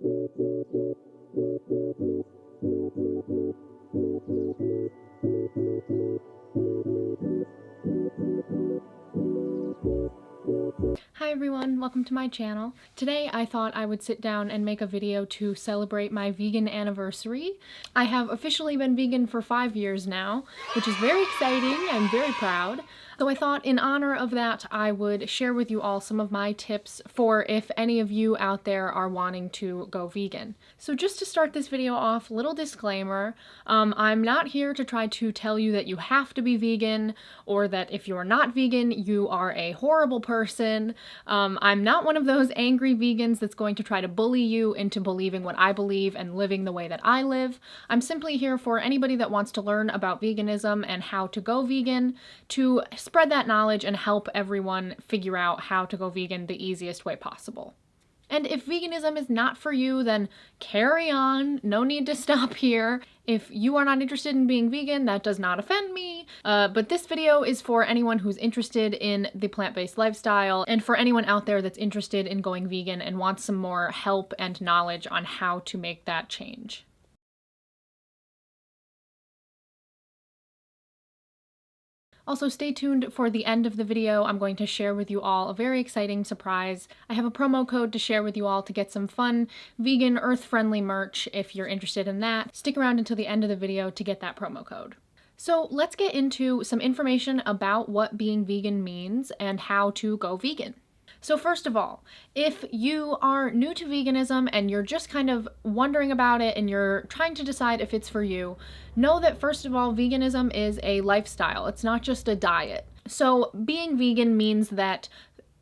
Hi everyone, welcome to my channel. Today I thought I would sit down and make a video to celebrate my vegan anniversary. I have officially been vegan for 5 years now, which is very exciting. I'm very proud. So I thought in honor of that I would share with you all some of my tips for if any of you out there are wanting to go vegan. So just to start this video off, little disclaimer, I'm not here to try to tell you that you have to be vegan or that if you're not vegan you are a horrible person. I'm not one of those angry vegans that's going to try to bully you into believing what I believe and living the way that I live. I'm simply here for anybody that wants to learn about veganism and how to go vegan, to spread that knowledge and help everyone figure out how to go vegan the easiest way possible. And if veganism is not for you, then carry on. No need to stop here. If you are not interested in being vegan, that does not offend me. But this video is for anyone who's interested in the plant-based lifestyle and for anyone out there that's interested in going vegan and wants some more help and knowledge on how to make that change. Also, stay tuned for the end of the video. I'm going to share with you all a very exciting surprise. I have a promo code to share with you all to get some fun, vegan, earth-friendly merch if you're interested in that. Stick around until the end of the video to get that promo code. So let's get into some information about what being vegan means and how to go vegan. So first of all, if you are new to veganism and you're just kind of wondering about it and you're trying to decide if it's for you, know that first of all, veganism is a lifestyle. It's not just a diet. So being vegan means that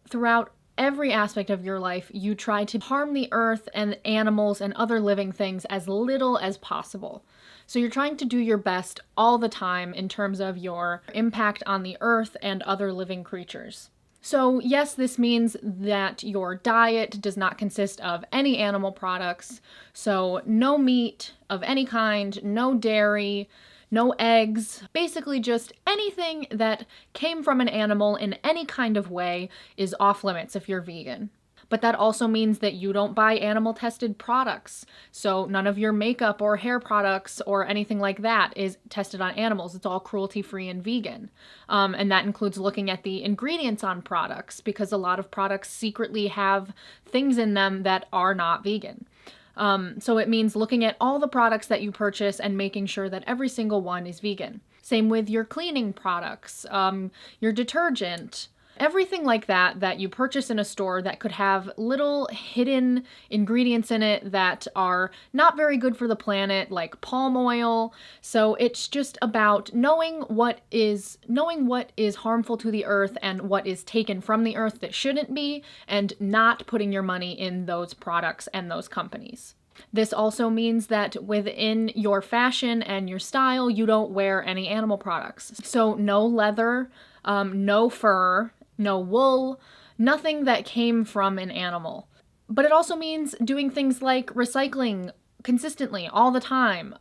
throughout every aspect of your life, you try to harm the earth and animals and other living things as little as possible. So you're trying to do your best all the time in terms of your impact on the earth and other living creatures. So yes, this means that your diet does not consist of any animal products, so no meat of any kind, no dairy, no eggs, basically just anything that came from an animal in any kind of way is off limits if you're vegan. But that also means that you don't buy animal-tested products. So none of your makeup or hair products or anything like that is tested on animals. It's all cruelty-free and vegan. And that includes looking at the ingredients on products, because a lot of products secretly have things in them that are not vegan. So it means looking at all the products that you purchase and making sure that every single one is vegan. Same with your cleaning products, your detergent, everything like that you purchase in a store that could have little hidden ingredients in it that are not very good for the planet, like palm oil. So it's just about knowing what is harmful to the earth and what is taken from the earth that shouldn't be, and not putting your money in those products and those companies. This also means that within your fashion and your style, you don't wear any animal products. So no leather, no fur, no wool, nothing that came from an animal. But it also means doing things like recycling consistently all the time,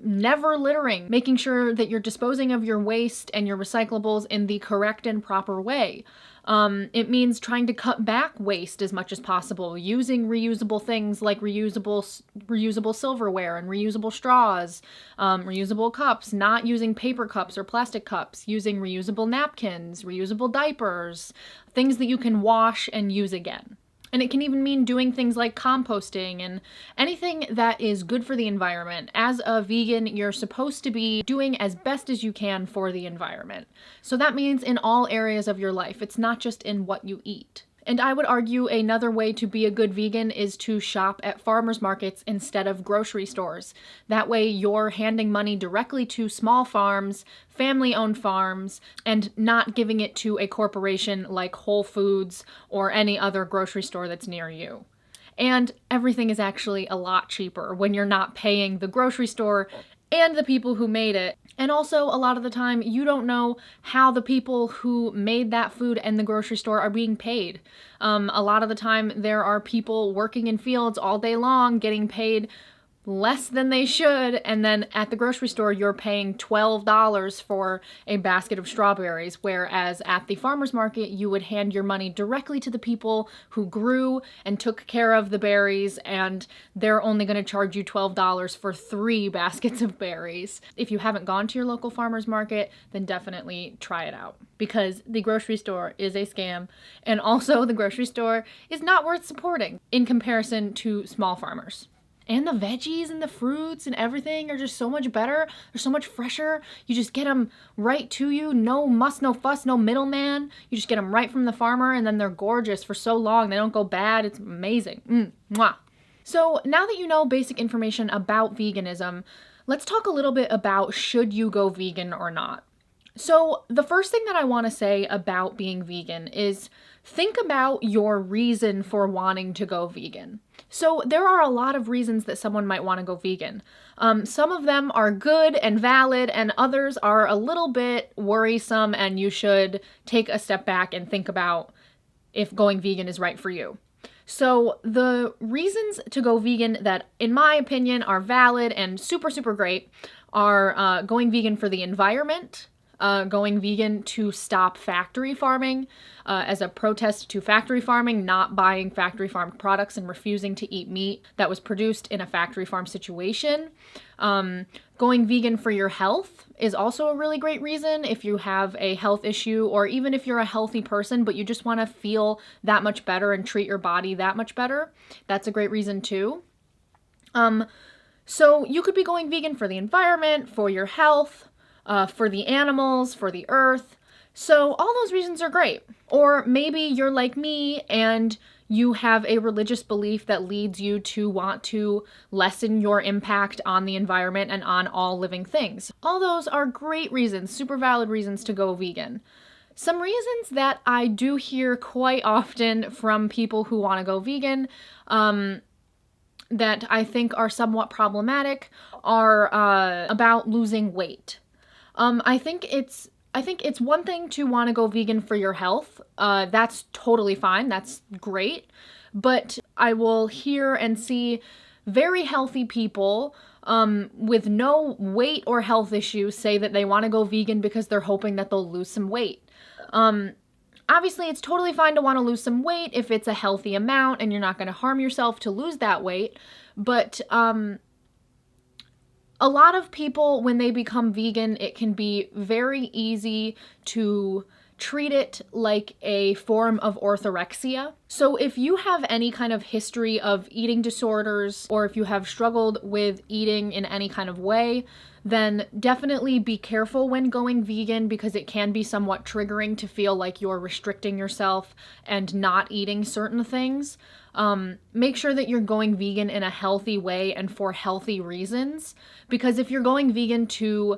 never littering, making sure that you're disposing of your waste and your recyclables in the correct and proper way. It means trying to cut back waste as much as possible, using reusable things like reusable silverware and reusable straws, reusable cups, not using paper cups or plastic cups, using reusable napkins, reusable diapers, things that you can wash and use again. And it can even mean doing things like composting and anything that is good for the environment. As a vegan, you're supposed to be doing as best as you can for the environment. So that means in all areas of your life. It's not just in what you eat. And I would argue another way to be a good vegan is to shop at farmers markets instead of grocery stores. That way you're handing money directly to small farms, family-owned farms, and not giving it to a corporation like Whole Foods or any other grocery store that's near you. And everything is actually a lot cheaper when you're not paying the grocery store and the people who made it. And also, a lot of the time, you don't know how the people who made that food in the grocery store are being paid. A lot of the time, there are people working in fields all day long getting paid less than they should, and then at the grocery store you're paying $12 for a basket of strawberries, whereas at the farmer's market you would hand your money directly to the people who grew and took care of the berries, and they're only going to charge you $12 for 3 baskets of berries. If you haven't gone to your local farmer's market, then definitely try it out, because the grocery store is a scam, and also the grocery store is not worth supporting in comparison to small farmers. And the veggies and the fruits and everything are just so much better. They're so much fresher. You just get them right to you. No muss, no fuss, no middleman. You just get them right from the farmer, and then they're gorgeous for so long. They don't go bad. It's amazing. Mwah. So now that you know basic information about veganism, let's talk a little bit about should you go vegan or not. So the first thing that I want to say about being vegan is think about your reason for wanting to go vegan. So there are a lot of reasons that someone might want to go vegan. Some of them are good and valid, and others are a little bit worrisome, and you should take a step back and think about if going vegan is right for you. So the reasons to go vegan that, in my opinion, are valid and super, super great are going vegan for the environment, going vegan to stop factory farming, as a protest to factory farming, not buying factory farmed products and refusing to eat meat that was produced in a factory farm situation. Going vegan for your health is also a really great reason if you have a health issue, or even if you're a healthy person but you just want to feel that much better and treat your body that much better. That's a great reason too. So you could be going vegan for the environment, for your health, for the animals, for the earth. So all those reasons are great. Or maybe you're like me and you have a religious belief that leads you to want to lessen your impact on the environment and on all living things. All those are great reasons, super valid reasons to go vegan. Some reasons that I do hear quite often from people who want to go vegan, that I think are somewhat problematic, are about losing weight. I think it's one thing to want to go vegan for your health. That's totally fine. That's great. But I will hear and see very healthy people with no weight or health issues say that they want to go vegan because they're hoping that they'll lose some weight. Obviously, it's totally fine to want to lose some weight if it's a healthy amount and you're not going to harm yourself to lose that weight. But a lot of people, when they become vegan, it can be very easy to treat it like a form of orthorexia. So if you have any kind of history of eating disorders, or if you have struggled with eating in any kind of way, then definitely be careful when going vegan, because it can be somewhat triggering to feel like you're restricting yourself and not eating certain things. Make sure that you're going vegan in a healthy way and for healthy reasons, because if you're going vegan to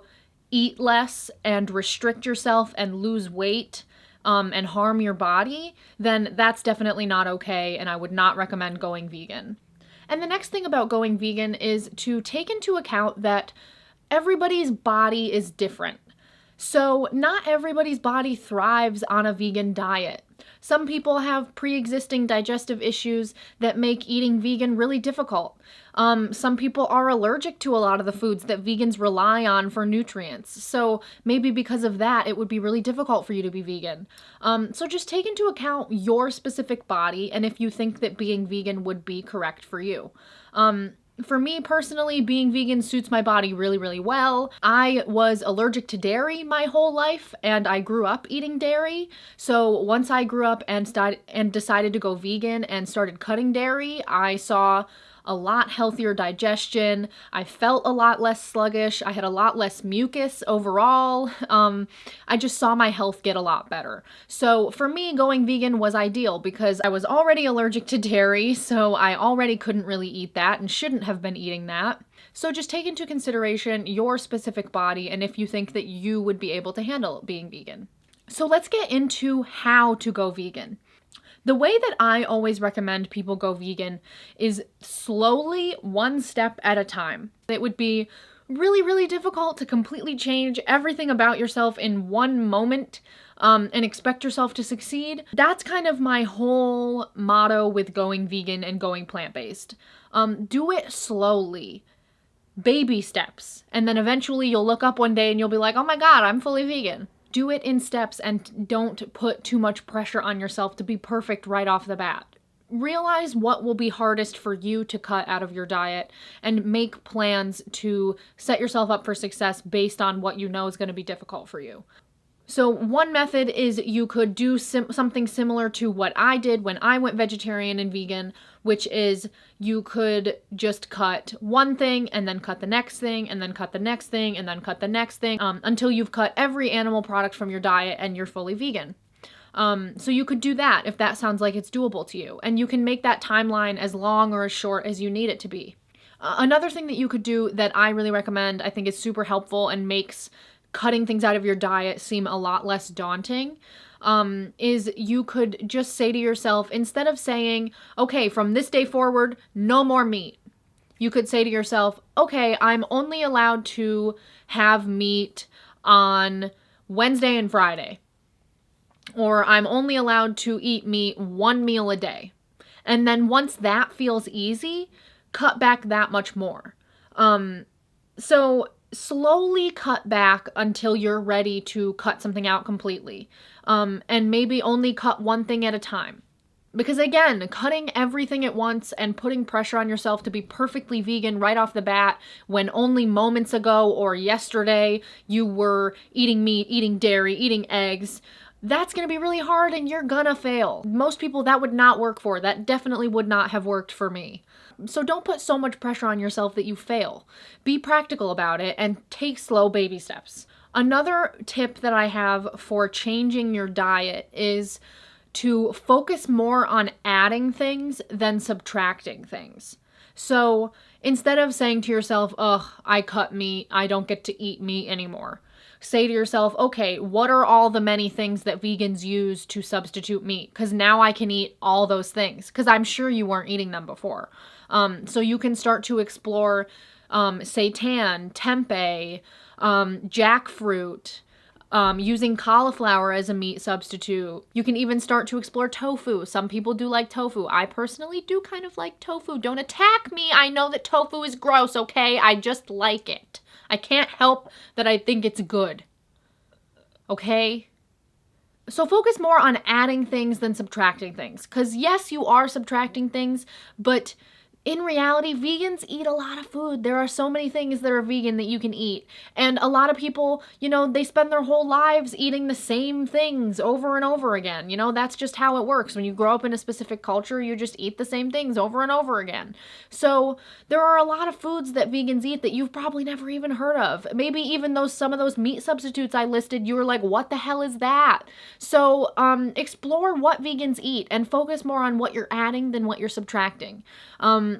eat less and restrict yourself and lose weight, and harm your body, then that's definitely not okay, and I would not recommend going vegan. And the next thing about going vegan is to take into account that everybody's body is different. So not everybody's body thrives on a vegan diet. Some people have pre-existing digestive issues that make eating vegan really difficult. Some people are allergic to a lot of the foods that vegans rely on for nutrients. So maybe because of that, it would be really difficult for you to be vegan. So just take into account your specific body and if you think that being vegan would be correct for you. For me personally, being vegan suits my body really, really well. I was allergic to dairy my whole life, and I grew up eating dairy. So once I grew up and decided to go vegan and started cutting dairy, I saw a lot healthier digestion. I felt a lot less sluggish. I had a lot less mucus overall. I just saw my health get a lot better. So for me, going vegan was ideal because I was already allergic to dairy, so I already couldn't really eat that and shouldn't have been eating that. So just take into consideration your specific body and if you think that you would be able to handle being vegan. So let's get into how to go vegan. The way that I always recommend people go vegan is slowly, one step at a time. It would be really, really difficult to completely change everything about yourself in one moment and expect yourself to succeed. That's kind of my whole motto with going vegan and going plant-based. Do it slowly. Baby steps. And then eventually you'll look up one day and you'll be like, oh my God, I'm fully vegan. Do it in steps and don't put too much pressure on yourself to be perfect right off the bat. Realize what will be hardest for you to cut out of your diet and make plans to set yourself up for success based on what you know is going to be difficult for you. So one method is you could do something similar to what I did when I went vegetarian and vegan, which is you could just cut one thing and then cut the next thing and then cut the next thing and then cut the next thing until you've cut every animal product from your diet and you're fully vegan. So you could do that if that sounds like it's doable to you. And you can make that timeline as long or as short as you need it to be. Another thing that you could do that I really recommend, I think is super helpful and makes cutting things out of your diet seem a lot less daunting, is you could just say to yourself, instead of saying, okay, from this day forward, no more meat, you could say to yourself, okay, I'm only allowed to have meat on Wednesday and Friday. Or I'm only allowed to eat meat one meal a day. And then once that feels easy, cut back that much more. So slowly cut back until you're ready to cut something out completely. And maybe only cut one thing at a time. Because again, cutting everything at once and putting pressure on yourself to be perfectly vegan right off the bat when only moments ago or yesterday you were eating meat, eating dairy, eating eggs, that's going to be really hard and you're gonna fail. Most people that would not work for. That definitely would not have worked for me. So don't put so much pressure on yourself that you fail. Be practical about it and take slow baby steps. Another tip that I have for changing your diet is to focus more on adding things than subtracting things. So instead of saying to yourself, ugh, I cut meat, I don't get to eat meat anymore. Say to yourself, okay, what are all the many things that vegans use to substitute meat? Because now I can eat all those things, because I'm sure you weren't eating them before. So you can start to explore seitan, tempeh, jackfruit, using cauliflower as a meat substitute. You can even start to explore tofu. Some people do like tofu. I personally do kind of like tofu. Don't attack me. I know that tofu is gross, okay? I just like it. I can't help that I think it's good. Okay? So focus more on adding things than subtracting things. Because yes, you are subtracting things, but in reality, vegans eat a lot of food. There are so many things that are vegan that you can eat. And a lot of people, they spend their whole lives eating the same things over and over again. That's just how it works. When you grow up in a specific culture, you just eat the same things over and over again. So there are a lot of foods that vegans eat that you've probably never even heard of. Maybe even some of those meat substitutes I listed, you were like, what the hell is that? So explore what vegans eat and focus more on what you're adding than what you're subtracting.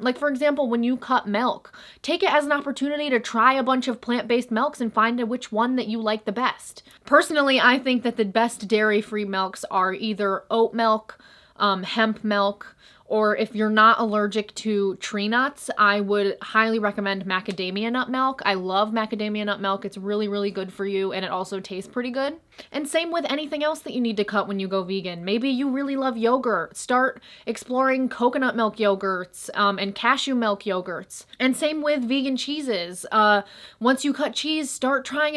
Like for example, when you cut milk, take it as an opportunity to try a bunch of plant-based milks and find which one that you like the best. Personally, I think that the best dairy-free milks are either oat milk, hemp milk, or if you're not allergic to tree nuts, I would highly recommend macadamia nut milk. I love macadamia nut milk. It's really, really good for you, and it also tastes pretty good. And same with anything else that you need to cut when you go vegan. Maybe you really love yogurt. Start exploring coconut milk yogurts and cashew milk yogurts. And same with vegan cheeses. Once you cut cheese, start trying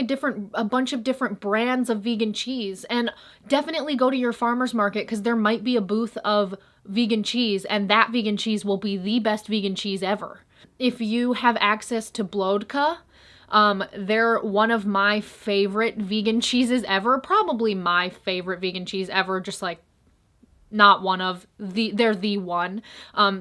a bunch of different brands of vegan cheese. And definitely go to your farmer's market because there might be a booth of vegan cheese, and that vegan cheese will be the best vegan cheese ever. If you have access to Blodka, they're one of my favorite vegan cheeses ever, probably my favorite vegan cheese ever, just like not one of they're the one.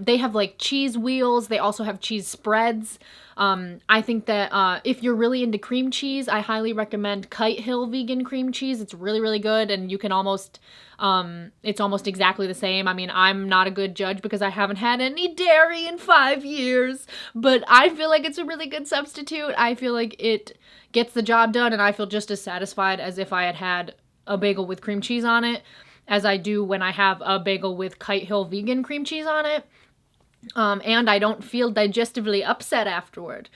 They have like cheese wheels. They also have cheese spreads. I think that if you're really into cream cheese, I highly recommend Kite Hill vegan cream cheese. It's really, really good, and you can it's almost exactly the same. I mean, I'm not a good judge because I haven't had any dairy in 5 years, but I feel like it's a really good substitute. I feel like it gets the job done, and I feel just as satisfied as if I had had a bagel with cream cheese on it as I do when I have a bagel with Kite Hill vegan cream cheese on it. And I don't feel digestively upset afterward.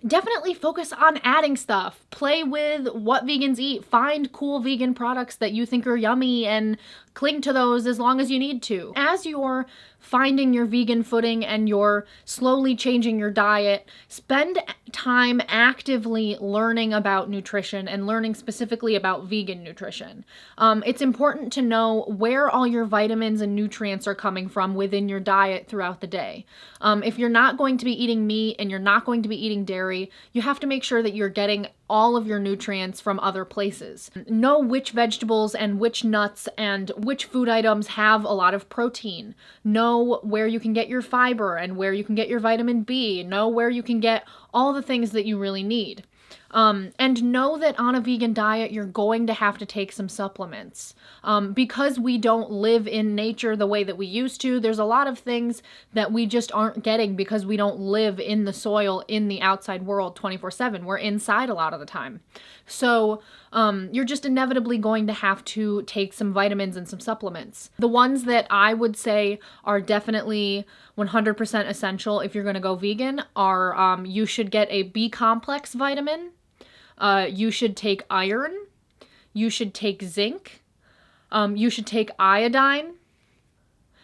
Definitely focus on adding stuff. Play with what vegans eat. Find cool vegan products that you think are yummy and cling to those as long as you need to. As you're finding your vegan footing and you're slowly changing your diet, spend time actively learning about nutrition and learning specifically about vegan nutrition. It's important to know where all your vitamins and nutrients are coming from within your diet throughout the day. If you're not going to be eating meat and you're not going to be eating dairy, you have to make sure that you're getting all of your nutrients from other places. Know which vegetables and which nuts and which food items have a lot of protein. Know where you can get your fiber and where you can get your vitamin B. Know where you can get all the things that you really need. And know that on a vegan diet, you're going to have to take some supplements. Because we don't live in nature the way that we used to, there's a lot of things that we just aren't getting because we don't live in the soil in the outside world 24/7. We're inside a lot of the time. So you're just inevitably going to have to take some vitamins and some supplements. The ones that I would say are definitely 100% essential if you're going to go vegan are you should get a B complex vitamin. You should take iron. You should take zinc. You should take iodine.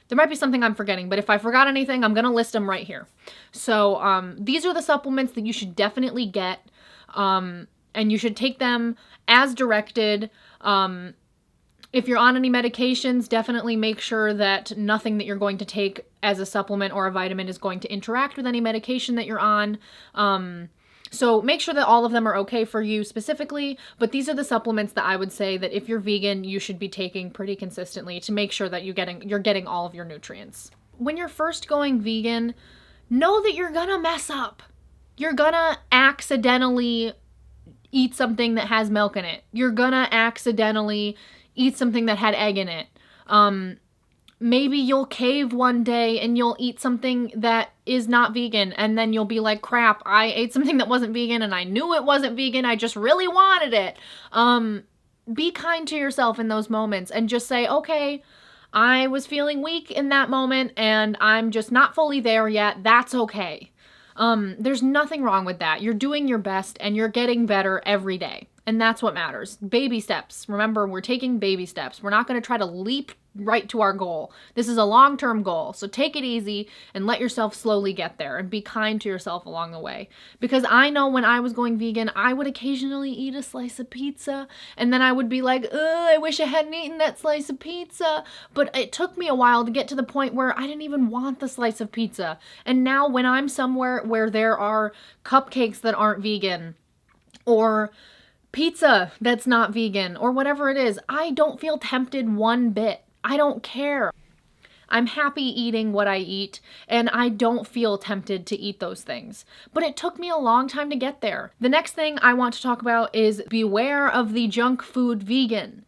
There might be something I'm forgetting, but if I forgot anything, I'm going to list them right here. So these are the supplements that you should definitely get, and you should take them as directed. If you're on any medications, definitely make sure that nothing that you're going to take as a supplement or a vitamin is going to interact with any medication that you're on. So make sure that all of them are okay for you specifically, but these are the supplements that I would say that if you're vegan, you should be taking pretty consistently to make sure that you're getting all of your nutrients. When you're first going vegan, know that you're gonna mess up. You're gonna accidentally eat something that has milk in it. You're gonna accidentally eat something that had egg in it. Maybe you'll cave one day and you'll eat something that is not vegan, and then you'll be like, crap, I ate something that wasn't vegan and I knew it wasn't vegan, I just really wanted it. Be kind to yourself in those moments and just say, okay, I was feeling weak in that moment and I'm just not fully there yet. That's okay. There's nothing wrong with that. You're doing your best and you're getting better every day. And that's what matters. Baby steps. Remember, we're taking baby steps. We're not going to try to leap right to our goal. This is a long-term goal. So take it easy and let yourself slowly get there and be kind to yourself along the way. Because I know when I was going vegan, I would occasionally eat a slice of pizza and then I would be like, I wish I hadn't eaten that slice of pizza. But it took me a while to get to the point where I didn't even want the slice of pizza. And now when I'm somewhere where there are cupcakes that aren't vegan or pizza that's not vegan or whatever it is, I don't feel tempted one bit. I don't care. I'm happy eating what I eat, and I don't feel tempted to eat those things. But it took me a long time to get there. The next thing I want to talk about is beware of the junk food vegan.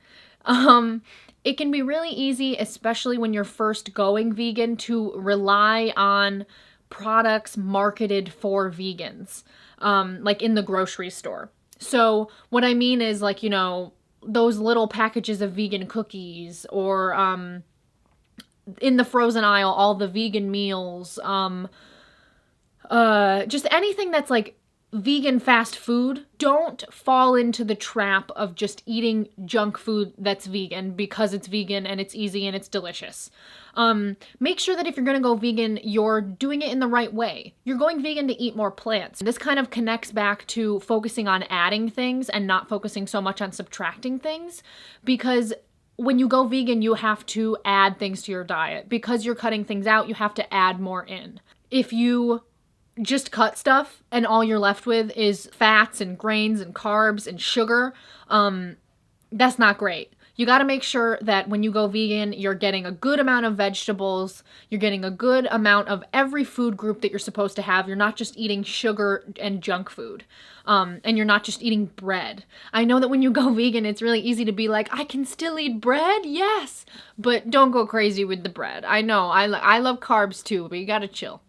It can be really easy, especially when you're first going vegan, to rely on products marketed for vegans, like in the grocery store. So what I mean is, like, those little packages of vegan cookies, or in the frozen aisle, all the vegan meals, just anything that's like vegan fast food. Don't fall into the trap of just eating junk food that's vegan because it's vegan and it's easy and it's delicious. Make sure that if you're going to go vegan, you're doing it in the right way. You're going vegan to eat more plants. This kind of connects back to focusing on adding things and not focusing so much on subtracting things, because when you go vegan, you have to add things to your diet. Because you're cutting things out, you have to add more in. If you just cut stuff and all you're left with is fats and grains and carbs and sugar, that's not great. You got to make sure that when you go vegan, you're getting a good amount of vegetables, you're getting a good amount of every food group that you're supposed to have. You're not just eating sugar and junk food, and you're not just eating bread. I know that when you go vegan, it's really easy to be like, I can still eat bread? Yes, but don't go crazy with the bread. I know, I love carbs too, but you got to chill.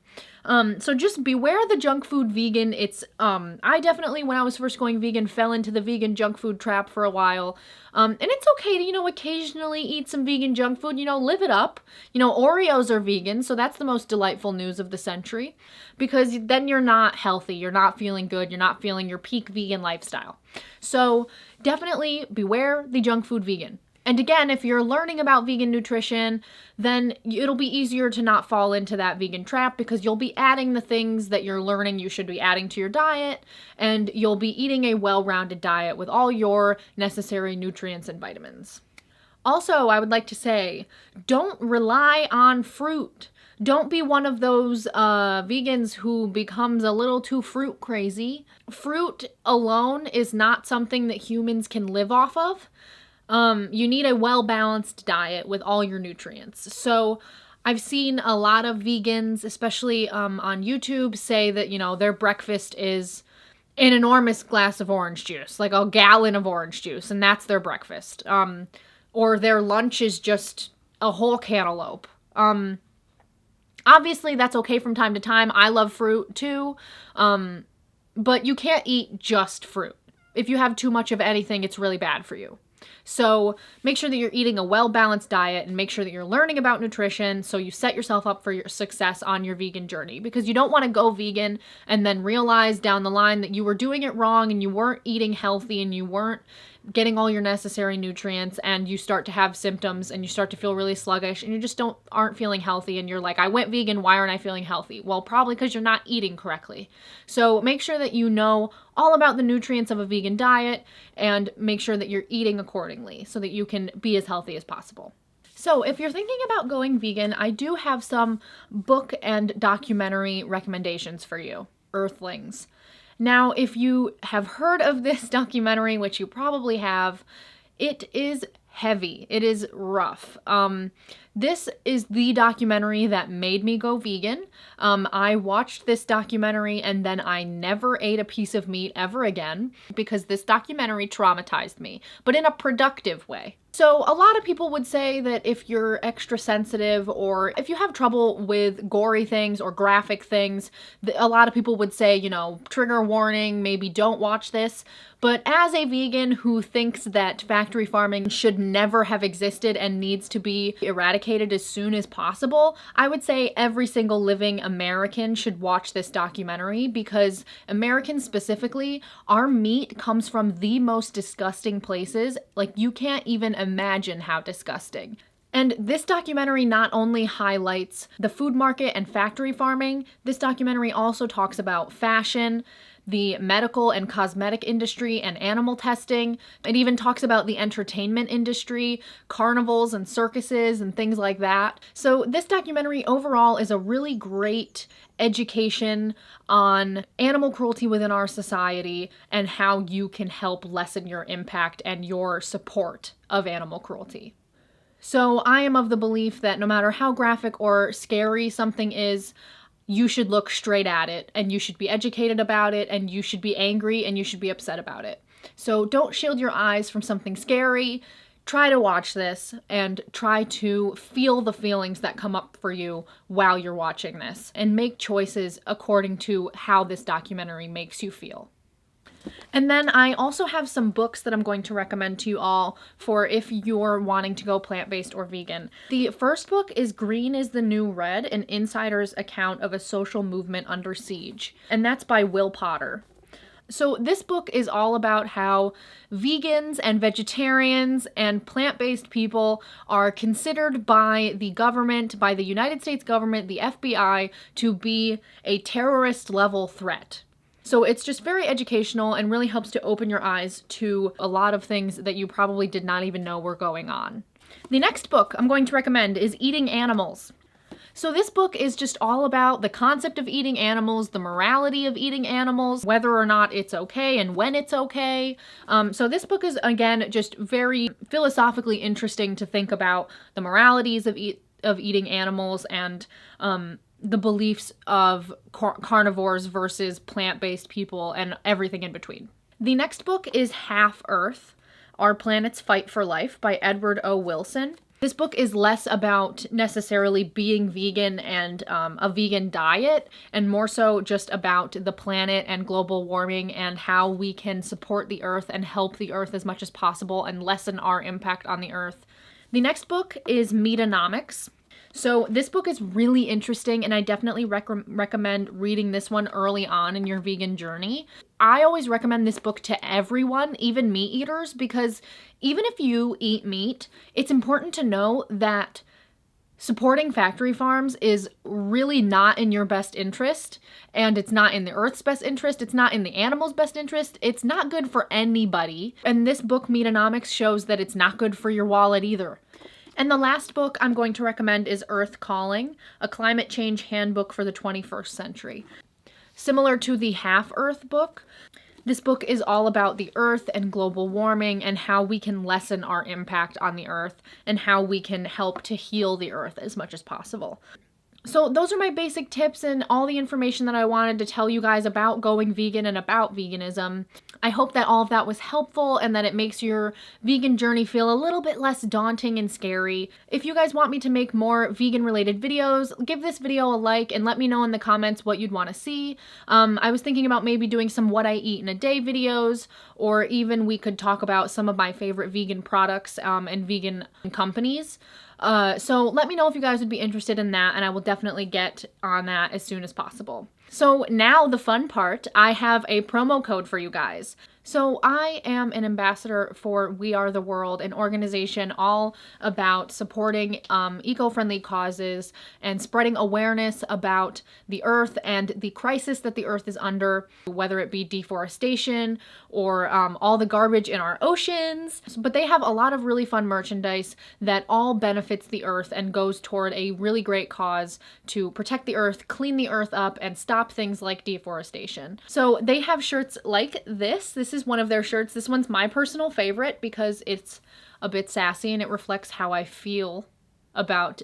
So just beware the junk food vegan. It's, I definitely, when I was first going vegan, fell into the vegan junk food trap for a while. And it's okay to, occasionally eat some vegan junk food, live it up. Oreos are vegan, so that's the most delightful news of the century, because then you're not healthy, you're not feeling good, you're not feeling your peak vegan lifestyle. So definitely beware the junk food vegan. And again, if you're learning about vegan nutrition, then it'll be easier to not fall into that vegan trap because you'll be adding the things that you're learning you should be adding to your diet, and you'll be eating a well-rounded diet with all your necessary nutrients and vitamins. Also, I would like to say, don't rely on fruit. Don't be one of those vegans who becomes a little too fruit crazy. Fruit alone is not something that humans can live off of. You need a well-balanced diet with all your nutrients. So I've seen a lot of vegans, especially on YouTube, say that, their breakfast is an enormous glass of orange juice, like a gallon of orange juice, and that's their breakfast. Or their lunch is just a whole cantaloupe. Obviously, that's okay from time to time. I love fruit too, but you can't eat just fruit. If you have too much of anything, it's really bad for you. So make sure that you're eating a well-balanced diet and make sure that you're learning about nutrition so you set yourself up for your success on your vegan journey, because you don't want to go vegan and then realize down the line that you were doing it wrong and you weren't eating healthy and you weren't getting all your necessary nutrients, and you start to have symptoms and you start to feel really sluggish and you just aren't feeling healthy, and you're like, I went vegan, why aren't I feeling healthy? Well, probably because you're not eating correctly. So make sure that you know all about the nutrients of a vegan diet and make sure that you're eating accordingly so that you can be as healthy as possible. So if you're thinking about going vegan, I do have some book and documentary recommendations for you. Earthlings. Now, if you have heard of this documentary, which you probably have, it is heavy. It is rough. This is the documentary that made me go vegan. I watched this documentary and then I never ate a piece of meat ever again because this documentary traumatized me, but in a productive way. So a lot of people would say that if you're extra sensitive or if you have trouble with gory things or graphic things, a lot of people would say, trigger warning, maybe don't watch this. But as a vegan who thinks that factory farming should never have existed and needs to be eradicated as soon as possible, I would say every single living American should watch this documentary, because Americans specifically, our meat comes from the most disgusting places. Like, you can't even imagine how disgusting. And this documentary not only highlights the food market and factory farming, this documentary also talks about fashion, the medical and cosmetic industry, and animal testing. It even talks about the entertainment industry, carnivals and circuses and things like that. So this documentary overall is a really great education on animal cruelty within our society and how you can help lessen your impact and your support of animal cruelty. So I am of the belief that no matter how graphic or scary something is, you should look straight at it and you should be educated about it and you should be angry and you should be upset about it. So don't shield your eyes from something scary. Try to watch this and try to feel the feelings that come up for you while you're watching this and make choices according to how this documentary makes you feel. And then I also have some books that I'm going to recommend to you all for if you're wanting to go plant-based or vegan. The first book is Green is the New Red, an insider's account of a social movement under siege. And that's by Will Potter. So this book is all about how vegans and vegetarians and plant-based people are considered by the government, by the United States government, the FBI, to be a terrorist-level threat. So it's just very educational and really helps to open your eyes to a lot of things that you probably did not even know were going on. The next book I'm going to recommend is Eating Animals. So this book is just all about the concept of eating animals, the morality of eating animals, whether or not it's okay and when it's okay. So this book is, again, just very philosophically interesting to think about the moralities of eating animals and the beliefs of carnivores versus plant-based people and everything in between. The next book is Half Earth, Our Planet's Fight for Life by Edward O. Wilson. This book is less about necessarily being vegan and a vegan diet, and more so just about the planet and global warming and how we can support the earth and help the earth as much as possible and lessen our impact on the earth. The next book is Meatonomics. So this book is really interesting, and I definitely recommend reading this one early on in your vegan journey. I always recommend this book to everyone, even meat eaters, because even if you eat meat, it's important to know that supporting factory farms is really not in your best interest, and it's not in the Earth's best interest. It's not in the animals' best interest. It's not good for anybody. And this book, Meatonomics, shows that it's not good for your wallet either. And the last book I'm going to recommend is Earth Calling, a climate change handbook for the 21st century. Similar to the Half Earth book, this book is all about the Earth and global warming and how we can lessen our impact on the Earth and how we can help to heal the Earth as much as possible. So those are my basic tips and all the information that I wanted to tell you guys about going vegan and about veganism. I hope that all of that was helpful and that it makes your vegan journey feel a little bit less daunting and scary. If you guys want me to make more vegan related videos, give this video a like and let me know in the comments what you'd want to see. I was thinking about maybe doing some what I eat in a day videos, or even we could talk about some of my favorite vegan products and vegan companies. So let me know if you guys would be interested in that, and I will definitely get on that as soon as possible. So now the fun part, I have a promo code for you guys. So I am an ambassador for We Are the World, an organization all about supporting eco-friendly causes and spreading awareness about the earth and the crisis that the earth is under, whether it be deforestation or all the garbage in our oceans. But they have a lot of really fun merchandise that all benefits the earth and goes toward a really great cause to protect the earth, clean the earth up, and stop things like deforestation. So they have shirts like this. This is one of their shirts. This one's my personal favorite because it's a bit sassy and it reflects how I feel about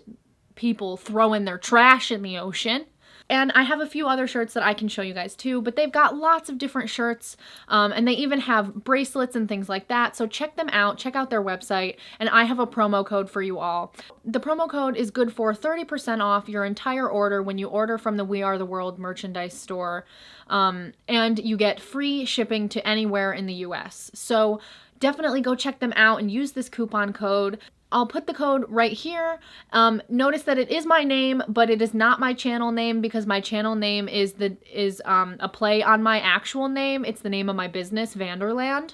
people throwing their trash in the ocean. And I have a few other shirts that I can show you guys too, but they've got lots of different shirts, and they even have bracelets and things like that. So check them out, check out their website, and I have a promo code for you all. The promo code is good for 30% off your entire order when you order from the We Are the World merchandise store, and you get free shipping to anywhere in the US. So definitely go check them out and use this coupon code. I'll put the code right here. Notice that it is my name, but it is not my channel name because my channel name is a play on my actual name. It's the name of my business, Vanderland.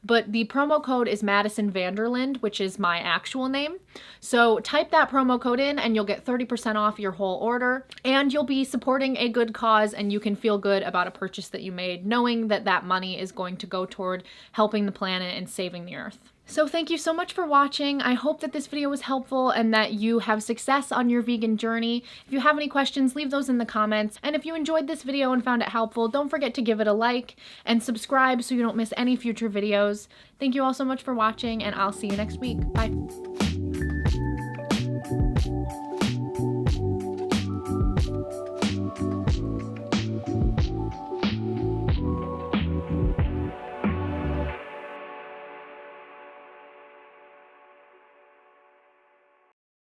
But the promo code is Madison Vanderland, which is my actual name. So type that promo code in and you'll get 30% off your whole order. And you'll be supporting a good cause and you can feel good about a purchase that you made, knowing that that money is going to go toward helping the planet and saving the earth. So thank you so much for watching. I hope that this video was helpful and that you have success on your vegan journey. If you have any questions, leave those in the comments. And if you enjoyed this video and found it helpful, don't forget to give it a like and subscribe so you don't miss any future videos. Thank you all so much for watching, and I'll see you next week. Bye.